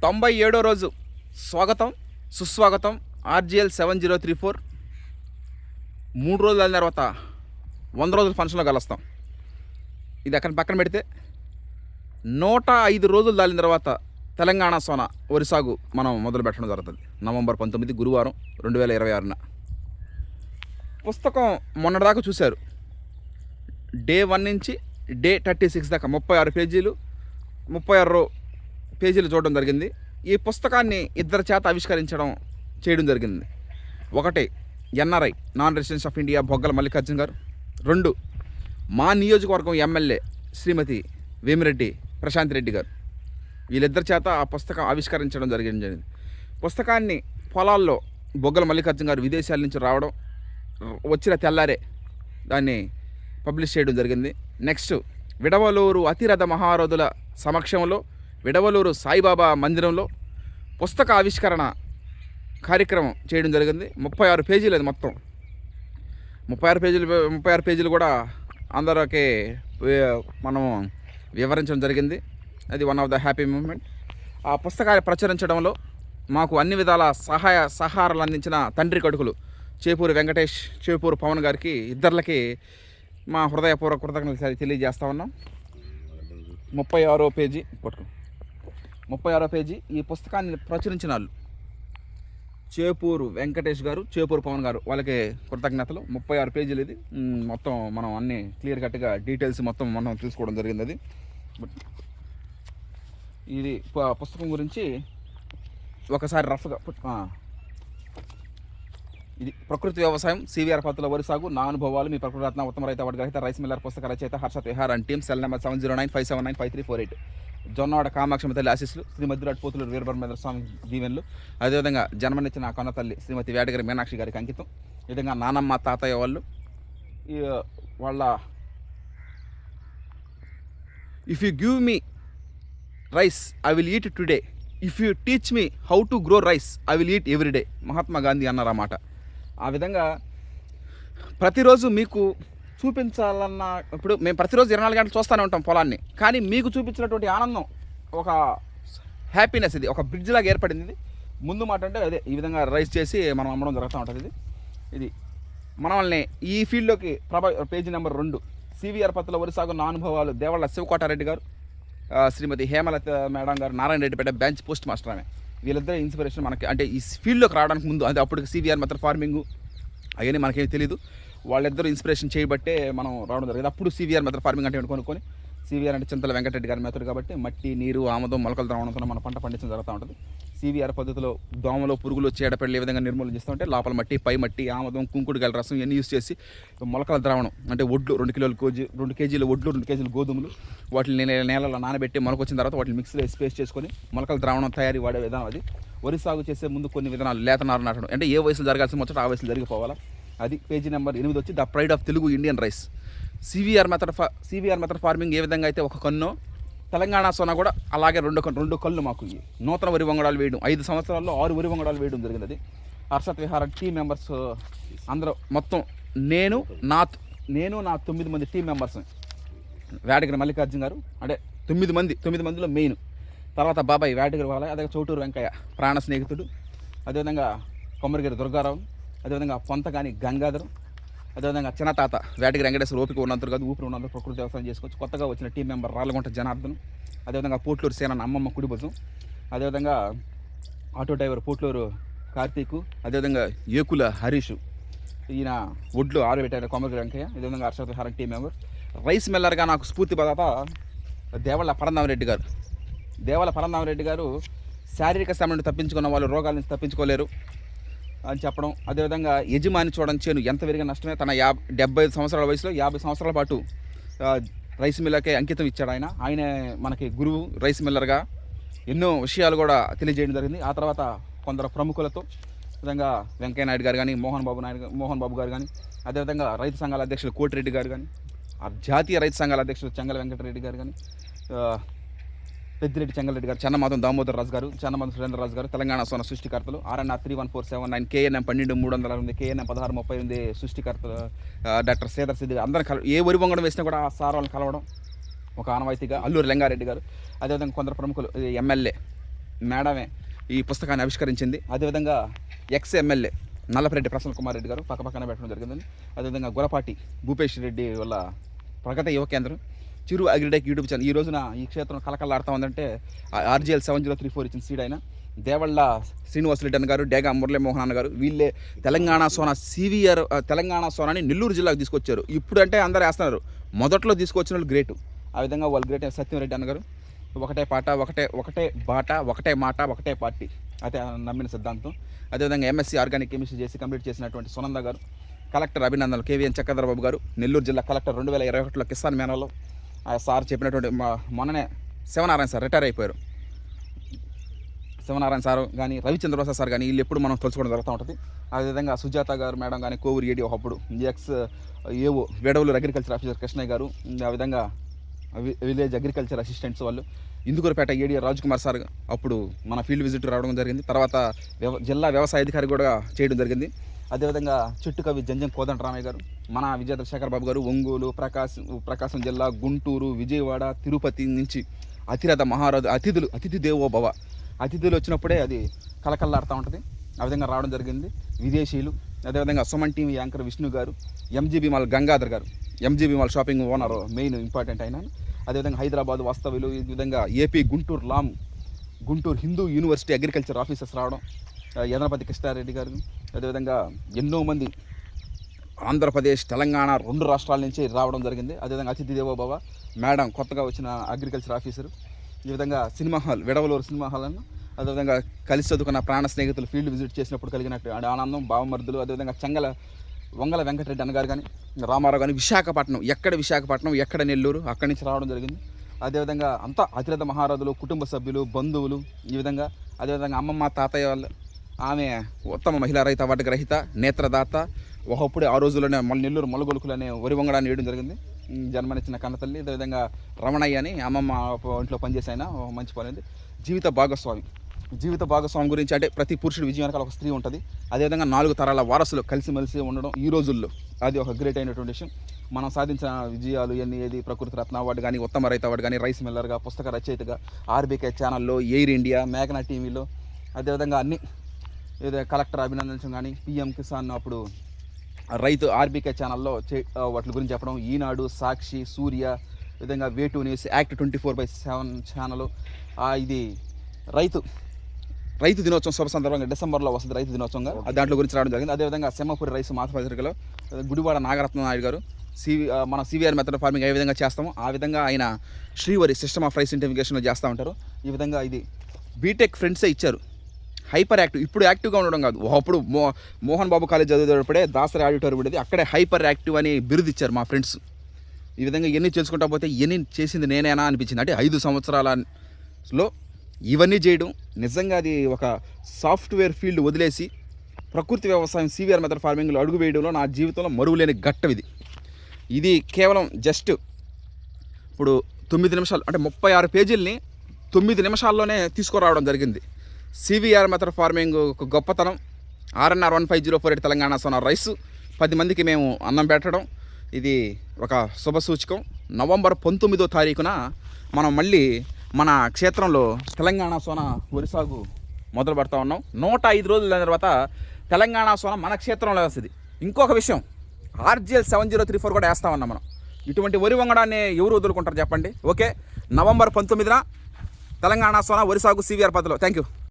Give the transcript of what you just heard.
97వ రోజు స్వాగతం సుస్వాగతం ఆర్జిఎల్ 7034. 3 రోజులు అయిన తర్వాత 100 రోజుల ఫంక్షన్లో కలుస్తాం. ఇది అక్కడ పక్కన పెడితే 105 రోజులు దాలిన తర్వాత తెలంగాణ సోన వరి సాగు మనం మొదలు పెట్టడం జరుగుతుంది. నవంబర్ 19 గురువారం 2026న. పుస్తకం మొన్నటిదాకా చూశారు. డే 1 నుంచి డే 36 దాకా 36 పేజీలు 36 పేజీలు చూడడం జరిగింది. ఈ పుస్తకాన్ని ఇద్దరి చేత చేయడం జరిగింది. ఒకటి NRI non residence of India Boggala Mallikarjuna garu. 2 మా నియోజకవర్గం ఎమ్మెల్యే శ్రీమతి వేమిరెడ్డి ప్రశాంత్ రెడ్డి గారు. వీళ్ళిద్దరి చేత ఆ పుస్తకం ఆవిష్కరించడం జరిగింది. పుస్తకాన్ని పొలాల్లో బొగ్గల మల్లికార్జున గారు విదేశాల నుంచి రావడం, వచ్చిన తెల్లారే దాన్ని పబ్లిష్ చేయడం జరిగింది. నెక్స్ట్ విడవలూరు అతిరథ మహారథుల సమక్షంలో విడవలూరు సాయిబాబా మందిరంలో పుస్తక ఆవిష్కరణ కార్యక్రమం చేయడం జరిగింది. 36 పేజీలు అది మొత్తం. 36 పేజీలు కూడా అందరికీ మనం వివరించడం జరిగింది. అది one of the happy moment. ఆ పుస్తకాన్ని ప్రచురించడంలో మాకు అన్ని విధాల సహారాలు అందించిన తండ్రి కొడుకులు చేపూరు వెంకటేష్, చేపూరు పవన్ గారికి ఇద్దరికి మా హృదయపూర్వక కృతజ్ఞతలు తెలియజేస్తా ఉన్నాం. 36వ పేజీ పట్టుకో. 36వ పేజీ ఈ పుస్తకాన్ని ప్రచురించిన వాళ్ళు చేపూరు వెంకటేష్ గారు, చేపూరు పవన్ గారు, వాళ్ళకి కృతజ్ఞతలు. 36 పేజీలు ఇది మొత్తం. మనం అన్ని క్లియర్ కట్గా డీటెయిల్స్ మొత్తం మనం తెలుసుకోవడం జరిగింది. అది ఇది పుస్తకం గురించి ఒకసారి రఫ్గా ఇది ప్రకృతి వ్యవసాయం సివిఆర్ పత్తుల వరి సాగు నా అనుభవాలు మీ ప్రకృతి రత్న ఉత్తమ రైతు అవార్డు గ్రహీత రైస్ మిల్లర్ పుస్తక రచయిత Harshat Vihar and team. Cell number 7095795348. Jonnawada Kamakshamma తల్లి ఆశీస్సులు, శ్రీ మధ్యరాట్ పోతులూరు వీరబ్రహ్మేంద్ర స్వామి దీవెనలు, అదేవిధంగా జన్మనిచ్చిన కన్న తల్లి శ్రీమతి వేటగిరి మీనాక్షి గారికి అంకితం. ఈ విధంగా నానమ్మ తాతయ్య వాళ్ళు వాళ్ళ if you give me rice I will eat today, if you teach me how to grow rice I will eat every day. Mahatma Gandhi అన్నారు అన్నమాట. ఆ విధంగా ప్రతిరోజు మీకు చూపించాలన్న, ఇప్పుడు మేము ప్రతిరోజు 24 గంటలు చూస్తూనే ఉంటాం పొలాన్ని, కానీ మీకు చూపించినటువంటి ఆనందం, ఒక హ్యాపీనెస్, ఇది ఒక బ్రిడ్జ్ లాగా ఏర్పడింది. ఇది ముందు మాట అంటే అదే ఈ విధంగా రైస్ చేసి మనం అమ్మడం జరుగుతూ ఉంటుంది. ఇది మనల్ని ఈ ఫీల్డ్లోకి పేజీ నెంబర్ 2 సివిఆర్ పత్తుల వరి సాగు నా అనుభవాలు దేవళ్ళ శివకోటారెడ్డి గారు, శ్రీమతి హేమలత మేడం గారు, నారాయణ రెడ్డిపేట బ్యాంచ్ పోస్ట్ మాస్టర్ ఆమె. వీళ్ళిద్దరే ఇన్స్పిరేషన్ మనకి. అంటే ఈ ఫీల్డ్లోకి రావడానికి ముందు అది అప్పటికి సివిఆర్ మెథడ్ ఫార్మింగ్ అవన్నీ మనకేమి తెలియదు. వాళ్ళిద్దరూ ఇన్స్పిరేషన్ చేయబట్టే మనం రావడం జరిగింది. అప్పుడు సివిఆర్ మెథడ్ ఫార్మింగ్ అంటే కొనుక్కొని, సివిఆర్ అంటే చింతల వెంకటరెడ్డి గారి మెథడ్ కాబట్టి మట్టి, నీరు, ఆమదం, మొలకలు ద్రావణంతో మన పంట పండించడం జరుగుతూ ఉంటుంది. సివిఆర్ పద్ధతిలో దోమలు, పురుగులు, చీడపల్లి ఏ విధంగా నిర్మూలన చేస్తూ ఉంటే లోపల మట్టి, పై మట్టి, ఆమదం, కుంకుడు గల రసం ఇవన్నీ యూజ్ చేసి మొలకల ద్రావణం అంటే ఒడ్లు 2 కేజీల ఒడ్లు, 2 కేజీల గోధుమలు, వాటిని నేలలో నానబెట్టి మొలకొచ్చిన తర్వాత వాటిని మిక్సీలో స్పేస్ చేసుకొని మొలకల ద్రావణం తయారీ వాడే విధానం అది. వరి సాగు చేసే ముందు కొన్ని విధానాలు, లేత నారు నాటడం అంటే ఏ వయసులో జరగాల్సిన ముచ్చట ఆ వయసులో జరిగిపోవాలా. అది పేజీ నెంబర్ 8 వచ్చి the pride of Telugu Indian rice. CVR method farming ఏ విధంగా అయితే ఒక కన్ను, తెలంగాణ సోనా కూడా అలాగే 2 కళ్ళు మాకు నూతన వరి వంగడాలు వేయడం. 5 సంవత్సరాల్లో 6 వరి వంగడాలు వేయడం జరిగింది. అది హర్షత్ విహార్ టీం మెంబర్స్ అందరూ మొత్తం నేను నా 9 మంది టీం మెంబర్స్. వేటగిరి మల్లికార్జున గారు అంటే 9 మందిలో మెయిన్. తర్వాత బాబాయ్ వేటగిరి వాళ్ళ, అదే చౌటూరు వెంకయ్య ప్రాణ స్నేహితుడు, అదేవిధంగా కొమ్మరిగిరి దుర్గారావు, అదేవిధంగా పొంతగాని గంగాధరం, అదేవిధంగా చిన్నతాత వేటగిరి వెంకటేశ్వర ఓపిక ఉన్నంతరు కాదు ఊపిరి ఉన్నంతరు ప్రకృతి వ్యవసాయం చేసుకోవచ్చు. కొత్తగా వచ్చిన టీం మెంబర్ రాళ్ళగుంట జనార్దన్, అదేవిధంగా పోట్లూరు సేన అమ్మమ్మ కుడిభుజం, అదేవిధంగా ఆటో డ్రైవర్ పోట్లూరు కార్తీకు, అదేవిధంగా ఏకుల హరీష్, ఈయన ఒడ్లు ఆరుబెట్టారు కొమ్మరిగిరి వెంకయ్య, అదేవిధంగా Harshat Vihar team member. Rice మిల్లర్గా నాకు స్ఫూర్తి పదాత దేవళ్ళ పరంధామరెడ్డి గారు. దేవళ్ళ పరంధామరెడ్డి గారు శారీరక శ్రమ నుండి తప్పించుకున్న వాళ్ళు రోగాల నుంచి తప్పించుకోలేరు అని చెప్పడం. అదేవిధంగా యజమాని చూడని చేను ఎంత విరిగా నష్టమే. తన 75 సంవత్సరాల వయసులో 50 సంవత్సరాల పాటు రైస్ మిల్లర్కే అంకితం ఇచ్చాడు ఆయన. ఆయనే మనకి గురువు. రైస్ మిల్లర్గా ఎన్నో విషయాలు కూడా తెలియజేయడం జరిగింది. ఆ తర్వాత కొందరు ప్రముఖులతో, విధంగా వెంకయ్య నాయుడు గారు కానీ, మోహన్ బాబు గారు కానీ, అదేవిధంగా రైతు సంఘాల అధ్యక్షులు కోటిరెడ్డి గారు కానీ, జాతీయ రైతు సంఘాల అధ్యక్షులు చెంగల వెంకటరెడ్డి గారు కానీ, పెద్దిరెడ్డి చెంగలరెడ్డి గారు, చెన్నమాధం దామోదర్ రాజు గారు, చెన్నమాధం సురేంద్ర రాజు గారు, తెలంగాణ సోన సృష్టికర్తలు. RNR 31479 KNM 12368 KNM 1638 సృష్టికర్తలు డాక్టర్ శ్రీధర్ సిద్ధి. అందరూ ఏ వరి వంగడం వేసినా కూడా ఆ సార్ వాళ్ళని కలవడం ఒక ఆనవాయితీగా. అల్లూరి లింగారెడ్డి గారు, అదేవిధంగా కొందరు ప్రముఖులు, ఎమ్మెల్యే మేడమే ఈ పుస్తకాన్ని ఆవిష్కరించింది. అదేవిధంగా ఎక్స్ ఎమ్మెల్యే నల్లపరెడ్డి ప్రసన్న కుమార్ రెడ్డి గారు పక్కన పెట్టడం జరిగింది. అదేవిధంగా గురపాటి భూపేష్ రెడ్డి వల్ల ప్రగతి యువ కేంద్రం, చిరు అగ్రిటెక్ యూట్యూబ్ ఛానల్. ఈ రోజున ఈ క్షేత్రం కలకల్లాడుతూ ఉందంటే RGL 7034 ఇచ్చిన సీడ్ అయిన దేవళ్ళ శ్రీనివాసరెడ్డి అన్న గారు, డేగా మురళీమోహన్ అన్న గారు, వీళ్ళే తెలంగాణ సోనా CVR తెలంగాణ సోనాని నెల్లూరు జిల్లాకు తీసుకొచ్చారు. ఇప్పుడు అంటే అందరూ వేస్తున్నారు, మొదట్లో తీసుకొచ్చిన వాళ్ళు గ్రేటు. ఆ విధంగా వాళ్ళు గ్రేట్. సత్యంరెడ్డి అన్న గారు ఒకటే పాట ఒకటే బాట ఒకటే మాట ఒకటే పార్టీ అయితే నమ్మిన సిద్ధాంతం. అదేవిధంగా MSc ఆర్గానిక్ కెమిస్ట్రీ చేసి కంప్లీట్ చేసినటువంటి సునంద గారు, కలెక్టర్ అభినందనలు KVN చక్రధరబాబు గారు, నెల్లూరు జిల్లా కలెక్టర్ 2021లో కిసాన్ మేళాలో ఆ సార్ చెప్పినటువంటి మొన్ననే శివనారాయణ సార్ రిటైర్ అయిపోయారు. శివనారాయణ సార్ కానీ రవిచంద్రప్రసాద్ సార్ కానీ వీళ్ళు ఎప్పుడు మనం తలుచుకోవడం జరుగుతూ ఉంటుంది. అదేవిధంగా సుజాత గారు మేడం కానీ, కోవూరు ఏడి ఒకప్పుడు ఎక్స్ ఏవో వేడవలూరు అగ్రికల్చర్ ఆఫీసర్ కృష్ణయ్య గారు, ఆ విధంగా విలేజ్ అగ్రికల్చర్ అసిస్టెంట్స్ వాళ్ళు, ఇందుకూరుపేట ఏడిఆర్ రాజ్కుమార్ సార్ అప్పుడు మన ఫీల్డ్ విజిట్ రావడం జరిగింది. తర్వాత జిల్లా వ్యవసాయ అధికారి కూడా చేయడం జరిగింది. అదేవిధంగా చెట్టు కవి జంజం కోదండరామయ్య గారు, మన విజేత శేఖర్ బాబు గారు, ఒంగోలు, ప్రకాశం జిల్లా, గుంటూరు, విజయవాడ, తిరుపతి నుంచి అతిరథ మహారాజు అతిథి దేవో భవ, అతిథులు వచ్చినప్పుడే అది కలకల్లాడుతూ ఉంటుంది. ఆ విధంగా రావడం జరిగింది. విదేశీయులు, అదేవిధంగా సుమన్ టీవీ యాంకర్ విష్ణు గారు, MGB మాల్ గంగాధర్ గారు, MGB mall shopping owner main important అయినా. అదేవిధంగా హైదరాబాద్ వాస్తవ్యులు, ఈ విధంగా AP Guntur Hindu university agriculture officers రావడం, యదనపతి కృష్ణారెడ్డి గారు, అదేవిధంగా ఎన్నో మంది ఆంధ్రప్రదేశ్, తెలంగాణ 2 రాష్ట్రాల నుంచి రావడం జరిగింది. అదేవిధంగా అతిథి దేవోభవ మేడం కొత్తగా వచ్చిన అగ్రికల్చర్ ఆఫీసర్. ఈ విధంగా cinema hall, Vedavaluru cinema hall అನ್ನು, అదేవిధంగా కలిసి చదువుకున్న ప్రాణ స్నేహితులు ఫీల్డ్ విజిట్ చేసినప్పుడు కలిగినట్టు ఆనందం, బావమర్దులు, అదేవిధంగా వంగల వెంకటరెడ్డి అన్నగారు కానీ, రామారావు కానీ, విశాఖపట్నం, ఎక్కడ నెల్లూరు, అక్కడి నుంచి రావడం జరిగింది. అదేవిధంగా అంతా అతిరథ మహారాజులు, కుటుంబ సభ్యులు, బంధువులు, ఈ విధంగా. అదేవిధంగా అమ్మమ్మ తాతయ్య వాళ్ళు, ఆమె ఉత్తమ మహిళా రైతు అవార్డు గ్రహీత, నేత్రదాత, ఒకప్పుడు ఆ రోజుల్లోనే నెల్లూరు మొలగొలుకులు అనే వరి వంగడాన్ని వేయడం జరిగింది, జన్మనిచ్చిన కన్నతల్లి. అదేవిధంగా రమణయ్య అని అమ్మమ్మ ఇంట్లో పనిచేసి అయినా మంచి పని. జీవిత భాగస్వామి గురించి అంటే ప్రతి పురుషుడు విజయం వెనకాల ఒక స్త్రీ ఉంటుంది. అదేవిధంగా 4 తరాల వారసులు కలిసిమెలిసి ఉండడం ఈ రోజుల్లో అది ఒక గ్రేట్ అయినటువంటి విషయం. మనం సాధించిన విజయాలు ఇవన్నీ ఏది ప్రకృతి రత్న అవార్డు కానీ, ఉత్తమ రైతు అవార్డు కానీ, రైస్ మిల్లర్గా, పుస్తక రచయితగా, RBK ఛానల్లో, ఎయిర్ ఇండియా, మేఘనా టీవీలో, అదేవిధంగా అన్ని ఏదో కలెక్టర్ అభినందించడం కానీ, PM కిసాన్ అప్పుడు రైతు RBK ఛానల్లో వాటి గురించి చెప్పడం, ఈనాడు, సాక్షి, సూర్య, విధంగా వేటు న్యూస్, యాక్ట్ 24/7 ఛానల్. ఇది రైతు దినోత్సవం శుభ సందర్భంగా డిసెంబర్లో వస్తుంది రైతు దినోత్సవంగా, దాంట్లో గురించి రావడం జరిగింది. అదేవిధంగా సెమ్మపూరి రైస్ మాసపత్రికలో గుడివాడ నాగరత్న నాయుడు గారు మన CVR మెథడ్ ఫార్మింగ్ ఏ విధంగా చేస్తామో ఆ విధంగా ఆయన శ్రీవరి సిస్టమ్ ఆఫ్ రైస్ ఇంటిగ్రేషన్లో చేస్తూ ఉంటారు. ఈ విధంగా ఇది బీటెక్ ఫ్రెండ్సే ఇచ్చారు. హైపర్ యాక్టివ్, ఇప్పుడు యాక్టివ్గా ఉండడం కాదు, అప్పుడు మోహన్ బాబు కాలేజ్ చదివేటప్పుడే దాసరి ఆడిటోరియం ఉండేది, అక్కడే హైపర్ యాక్టివ్ అని బిరుదు ఇచ్చారు మా ఫ్రెండ్స్. ఈ విధంగా ఎన్ని చేసుకుంటా పోతే ఎన్ని చేసింది నేనేనా అనిపించింది. అంటే 5 సంవత్సరాలలో ఇవన్నీ చేయడం నిజంగా అది ఒక సాఫ్ట్వేర్ ఫీల్డ్ వదిలేసి ప్రకృతి వ్యవసాయం CVR మెథడ్ ఫార్మింగ్లో అడుగు వేయడంలో నా జీవితంలో మరువులేని ఘట్టం ఇది కేవలం జస్ట్ ఇప్పుడు 9 నిమిషాలు అంటే 36 పేజీలని 9 నిమిషాల్లోనే తీసుకురావడం జరిగింది. CVR మెథడ్ ఫార్మింగ్ ఒక గొప్పతనం. RNR 15048 తెలంగాణ సోనా రైస్ 10 మందికి మేము అన్నం పెట్టడం, ఇది ఒక శుభ సూచకం. నవంబర్ 19వ తారీఖున మనం మళ్ళీ మన క్షేత్రంలో తెలంగాణ సోనా వరి సాగు మొదలు పెడతా ఉన్నాం. 105 రోజుల తర్వాత తెలంగాణ సోనా మన క్షేత్రంలో వస్తుంది. ఇంకొక విషయం, RGL 7034 కూడా వేస్తా ఉన్నాం మనం. ఇటువంటి వరి వంగడాన్ని ఎవరు వదులుకుంటారు చెప్పండి. ఓకే, నవంబర్ 19న తెలంగాణ సోనా వరి సాగు CVR పద్ధతిలో. Thank you.